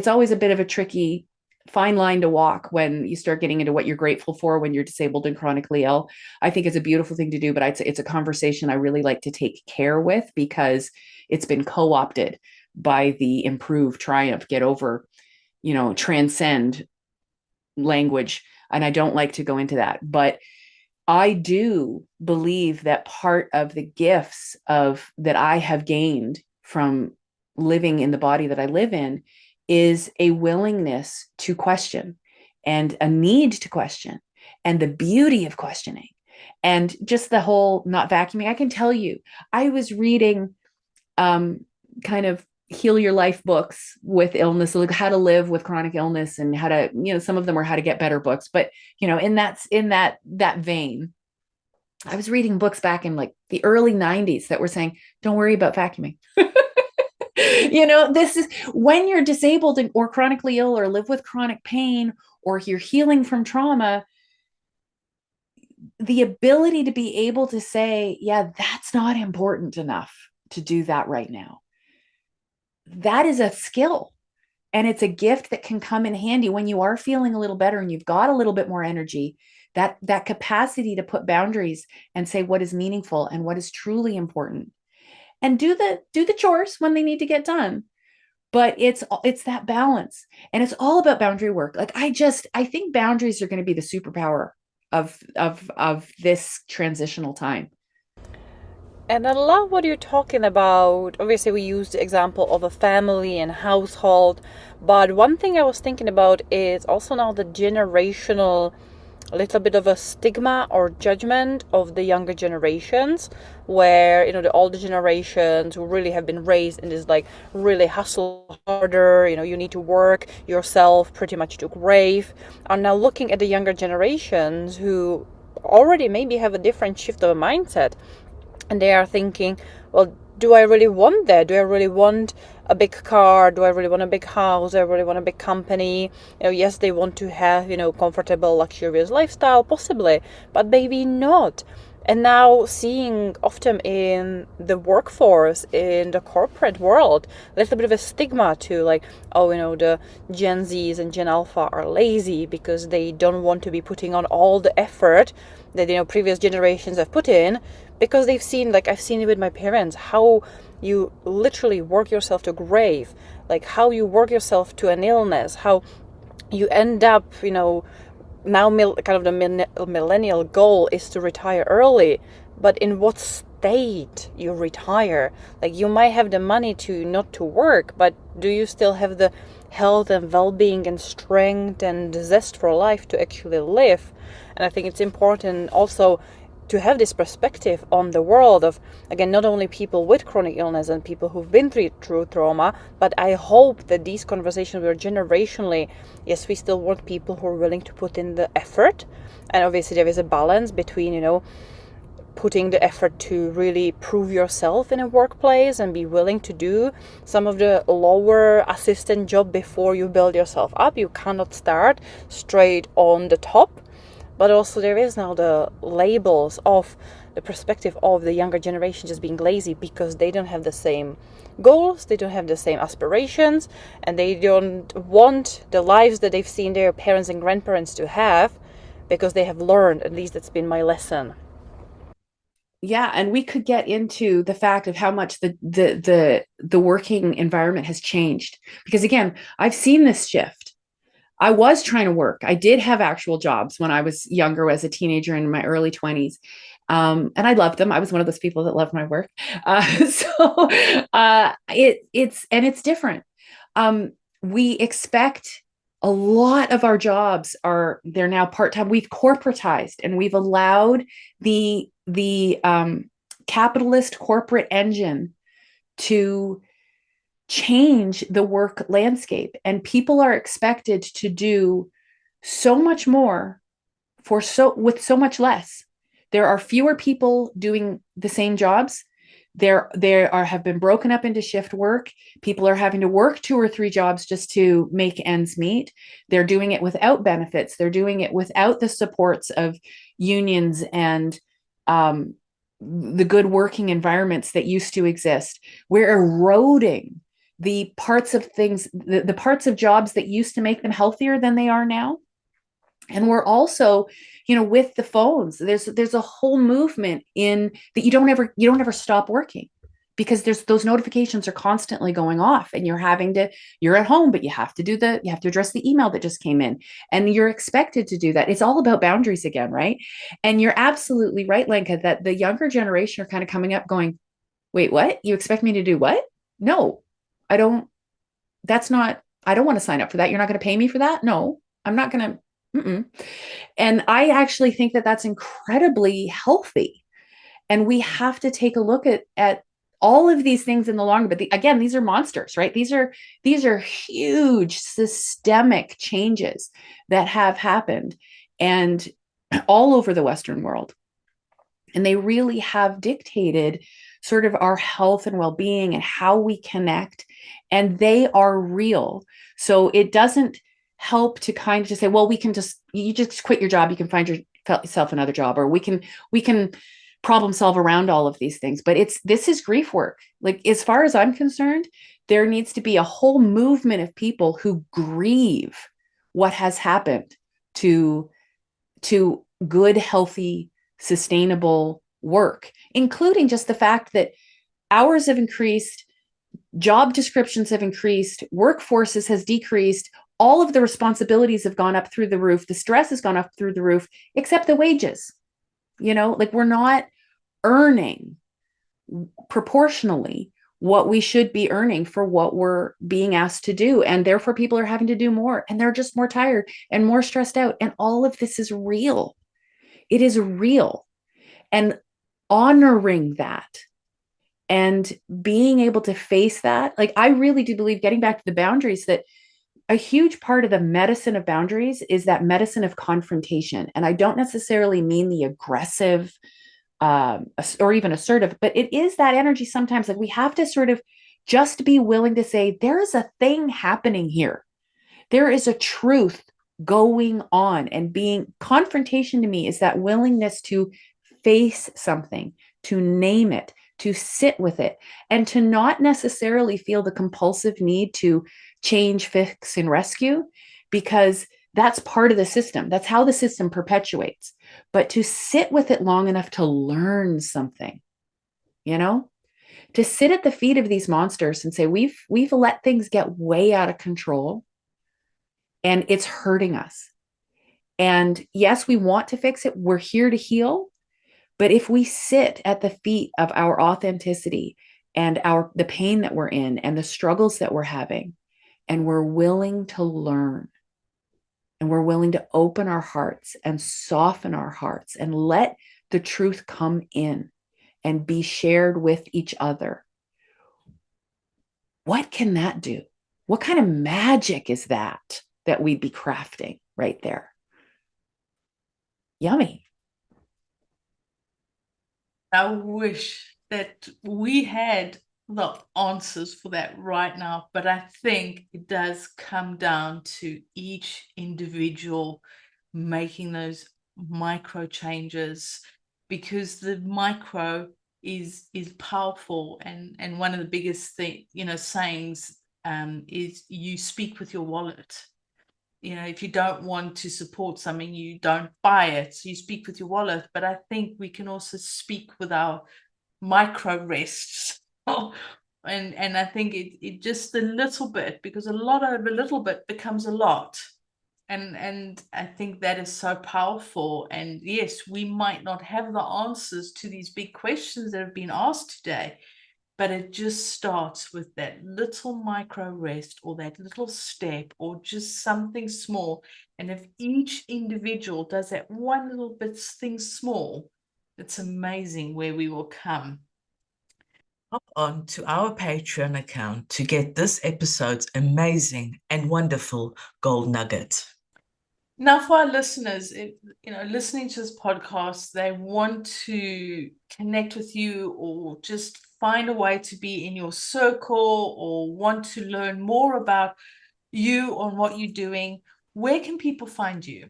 always a bit of a tricky fine line to walk when you start getting into what you're grateful for when you're disabled and chronically ill. I think it's a beautiful thing to do, but it's a conversation I really like to take care with, because it's been co-opted by the improve, triumph, get over, transcend language. And I don't like to go into that, but I do believe that part of the gifts that I have gained from living in the body that I live in is a willingness to question, and a need to question, and the beauty of questioning, and just the whole not vacuuming. I can tell you, I was reading kind of heal your life books with illness, like how to live with chronic illness, and how to, some of them were how to get better books, but in that vein, I was reading books back in like the early 90s that were saying, don't worry about vacuuming. This is when you're disabled or chronically ill or live with chronic pain, or you're healing from trauma, the ability to be able to say, yeah, that's not important enough to do that right now. That is a skill, and it's a gift that can come in handy when you are feeling a little better and you've got a little bit more energy. That capacity to put boundaries and say what is meaningful and what is truly important, and do the chores when they need to get done. But it's that balance, and it's all about boundary work. Like I think boundaries are going to be the superpower of this transitional time. And I love what you're talking about. Obviously, we used the example of a family and household, but one thing I was thinking about is also now the generational, a little bit of a stigma or judgment of the younger generations, where the older generations who really have been raised in this like really hustle harder, you need to work yourself pretty much to grave, are now looking at the younger generations who already maybe have a different shift of a mindset, and they are thinking, well, do I really want that? Do I really want a big car? Do I really want a big house? Do I really want a big company? Yes, they want to have, comfortable, luxurious lifestyle, possibly, but maybe not. And now seeing often in the workforce, in the corporate world, a little bit of a stigma to like, the Gen Zs and Gen Alpha are lazy because they don't want to be putting on all the effort that, previous generations have put in, because they've seen, like I've seen it with my parents, how you literally work yourself to grave, like how you work yourself to an illness, how you end up, now kind of the millennial goal is to retire early, but in what state you retire? Like you might have the money to not to work, but do you still have the health and well-being and strength and zest for life to actually live? And I think it's important also to have this perspective on the world of, again, not only people with chronic illness and people who've been through trauma, but I hope that these conversations were generationally, yes, we still want people who are willing to put in the effort. And obviously there is a balance between, putting the effort to really prove yourself in a workplace and be willing to do some of the lower assistant job before you build yourself up. You cannot start straight on the top. But also there is now the labels of the perspective of the younger generation just being lazy because they don't have the same goals, they don't have the same aspirations, and they don't want the lives that they've seen their parents and grandparents to have, because they have learned, at least that's been my lesson. Yeah, and we could get into the fact of how much the working environment has changed, because again, I've seen this shift. I was trying to work. I did have actual jobs when I was younger, as a teenager in my early 20s. And I loved them. I was one of those people that loved my work. It's different. We expect a lot of our jobs they're now part-time. We've corporatized, and we've allowed the capitalist corporate engine to change the work landscape, and people are expected to do so much more with so much less. There are fewer people doing the same jobs. Have been broken up into shift work. People are having to work 2 or 3 jobs just to make ends meet. They're doing it without benefits. They're doing it without the supports of unions and the good working environments that used to exist. We're eroding the parts of things, the parts of jobs that used to make them healthier than they are now. And we're also, with the phones, there's a whole movement in that you don't ever stop working, because there's those notifications are constantly going off, and you're at home, but you have to address the email that just came in, and you're expected to do that. It's all about boundaries again, right? And you're absolutely right, Lenka, that the younger generation are kind of coming up going, wait, what? You expect me to do what? No, I don't. I don't want to sign up for that. You're not going to pay me for that? No, I'm not going to. Mm-mm. And I actually think that that's incredibly healthy. And we have to take a look at all of these things in the long run. But again, these are monsters, right? These are huge systemic changes that have happened, and all over the Western world. And they really have dictated sort of our health and well-being and how we connect. And they are real. So it doesn't help to kind of just say, well, you just quit your job, you can find yourself another job, or we can problem solve around all of these things. But this is grief work. Like, as far as I'm concerned, there needs to be a whole movement of people who grieve what has happened to good, healthy, sustainable work, including just the fact that hours have increased, job descriptions have increased, workforces has decreased, all of the responsibilities have gone up through the roof, the stress has gone up through the roof, except the wages. Like, we're not earning proportionally what we should be earning for what we're being asked to do. And therefore people are having to do more, and they're just more tired and more stressed out. And all of this is real. It is real. And honoring that and being able to face that, like, I really do believe, getting back to the boundaries, that a huge part of the medicine of boundaries is that medicine of confrontation. And I don't necessarily mean the aggressive or even assertive, but it is that energy sometimes. Like, we have to sort of just be willing to say, there is a thing happening here. There is a truth going on. And being confrontation to me is that willingness to face something, to name it, to sit with it, and to not necessarily feel the compulsive need to change, fix, and rescue, because that's part of the system. That's how the system perpetuates. But to sit with it long enough to learn something, to sit at the feet of these monsters and say, we've let things get way out of control, and it's hurting us. And yes, we want to fix it. We're here to heal. But if we sit at the feet of our authenticity and the pain that we're in and the struggles that we're having, and we're willing to learn, and we're willing to open our hearts and soften our hearts and let the truth come in and be shared with each other, what can that do? What kind of magic is that we'd be crafting right there? Yummy. I wish that we had the answers for that right now, but I think it does come down to each individual making those micro changes, because the micro is powerful. And one of the biggest sayings is, you speak with your wallet. If you don't want to support something, you don't buy it. So you speak with your wallet. But I think we can also speak with our micro rests. And I think it just a little bit, because a little bit becomes a lot. And I think that is so powerful. And yes, we might not have the answers to these big questions that have been asked today, but it just starts with that little micro rest, or that little step, or just something small. And if each individual does that one little bit thing small, it's amazing where we will come. Hop on to our Patreon account to get this episode's amazing and wonderful gold nugget. Now, for our listeners, if, listening to this podcast, they want to connect with you, or just find a way to be in your circle, or want to learn more about you or what you're doing, where can people find you?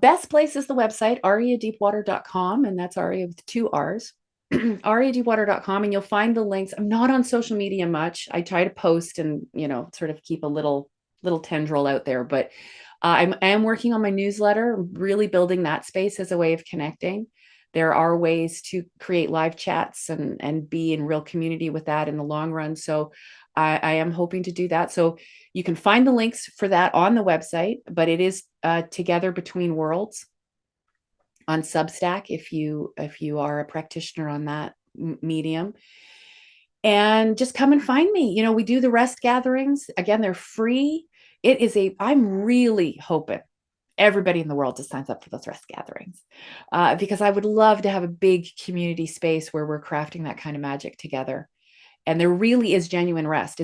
Best place is the website, ariadeepwater.com, and that's Aria with 2 R's. ariadeepwater.com, and you'll find the links. I'm not on social media much. I try to post and, sort of keep a little tendril out there, but I am working on my newsletter, really building that space as a way of connecting. There are ways to create live chats and be in real community with that in the long run. So I am hoping to do that. So you can find the links for that on the website, but it is Together Between Worlds on Substack if you are a practitioner on that medium. And just come and find me. We do the rest gatherings. Again, they're free. I'm really hoping everybody in the world just signs up for those rest gatherings, because I would love to have a big community space where we're crafting that kind of magic together. And there really is genuine rest.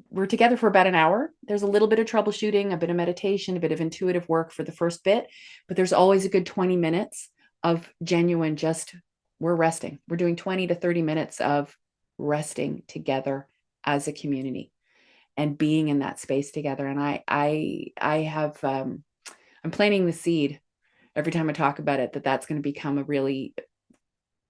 We're together for about an hour. There's a little bit of troubleshooting, a bit of meditation, a bit of intuitive work for the first bit, but there's always a good 20 minutes of genuine, we're resting. We're doing 20 to 30 minutes of resting together as a community and being in that space together. And I'm planting the seed every time I talk about it, that's going to become a really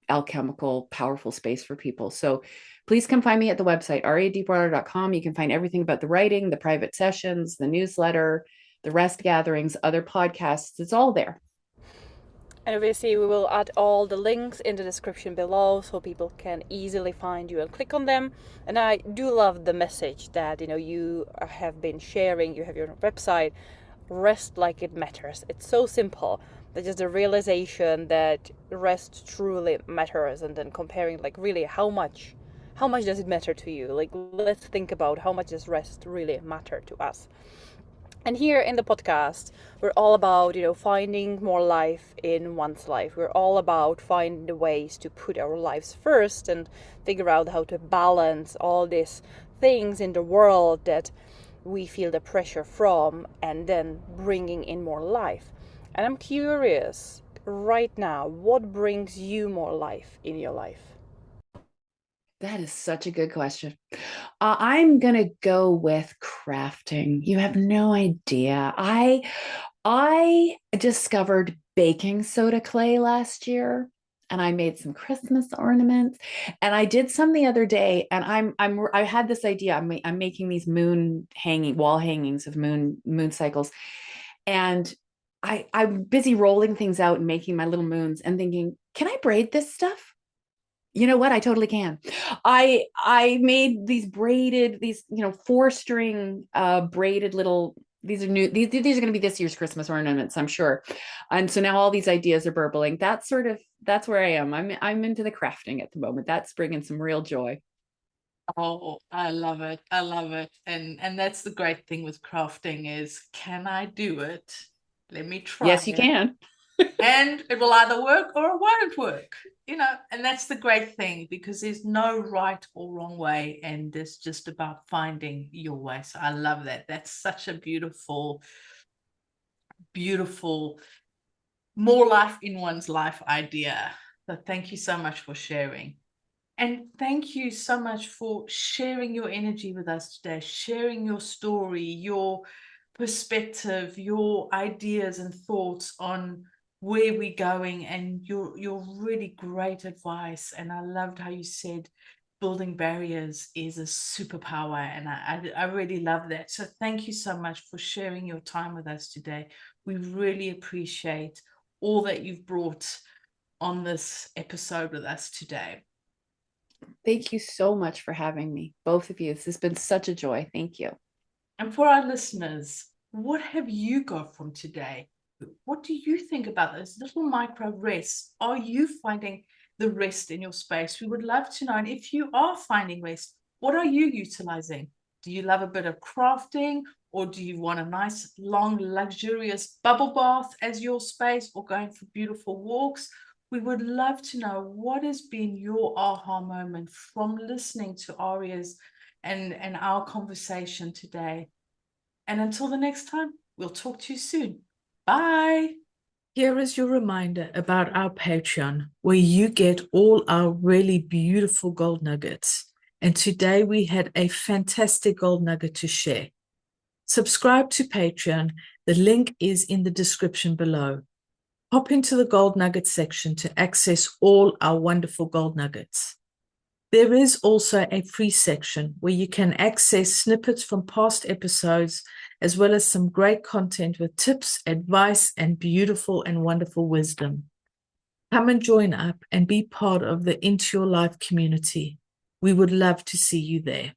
alchemical, powerful space for people. So please come find me at the website, ariadeepwater.com. You can find everything about the writing, the private sessions, the newsletter, the rest gatherings, other podcasts. It's all there. And obviously we will add all the links in the description below so people can easily find you and click on them. And I do love the message that, you have been sharing. You have your website, rest like it matters. It's so simple. That just the realization that rest truly matters, and then comparing really how much does it matter to you? Let's think about how much does rest really matter to us. And here in the podcast, we're all about, finding more life in one's life. We're all about finding the ways to put our lives first and figure out how to balance all these things in the world that we feel the pressure from, and then bringing in more life. And I'm curious right now, what brings you more life in your life? That is such a good question. I'm going to go with crafting. You have no idea. I discovered baking soda clay last year, and I made some Christmas ornaments, and I did some the other day, and I had this idea. I'm making these wall hangings of moon cycles, and I'm busy rolling things out and making my little moons and thinking, can I braid this stuff? You know what? I totally can. I made these 4-string braided little, these are new, these are going to be this year's Christmas ornaments, I'm sure. And so now all these ideas are burbling. That's where I am. I'm into the crafting at the moment. That's bringing some real joy. Oh, I love it. I love it. And that's the great thing with crafting is, can I do it? Let me try. Yes, you can. And it will either work or it won't work, and that's the great thing, because there's no right or wrong way, and it's just about finding your way. So I love that. That's such a beautiful, beautiful, more life in one's life idea. So thank you so much for sharing. And thank you so much for sharing your energy with us today, sharing your story, your perspective, your ideas and thoughts on where we're going, and your really great advice. And I loved how you said building barriers is a superpower, and I really love that. So thank you so much for sharing your time with us today. We really appreciate all that you've brought on this episode with us today. Thank you so much for having me, both of you. This has been such a joy. Thank you. And for our listeners, what have you got from today? What do you think about those little micro rests? Are you finding the rest in your space? We would love to know. And if you are finding rest, what are you utilizing? Do you love a bit of crafting, or do you want a nice, long, luxurious bubble bath as your space, or going for beautiful walks? We would love to know what has been your aha moment from listening to Aria's and our conversation today. And until the next time, we'll talk to you soon. Bye. Here is your reminder about our Patreon, where you get all our really beautiful gold nuggets. And today we had a fantastic gold nugget to share. Subscribe to Patreon The link is in the description below. Hop into the Gold Nuggets section to access all our wonderful gold nuggets. There is also a free section where you can access snippets from past episodes, as well as some great content with tips, advice, and beautiful and wonderful wisdom. Come and join up and be part of the Into Your Life community. We would love to see you there.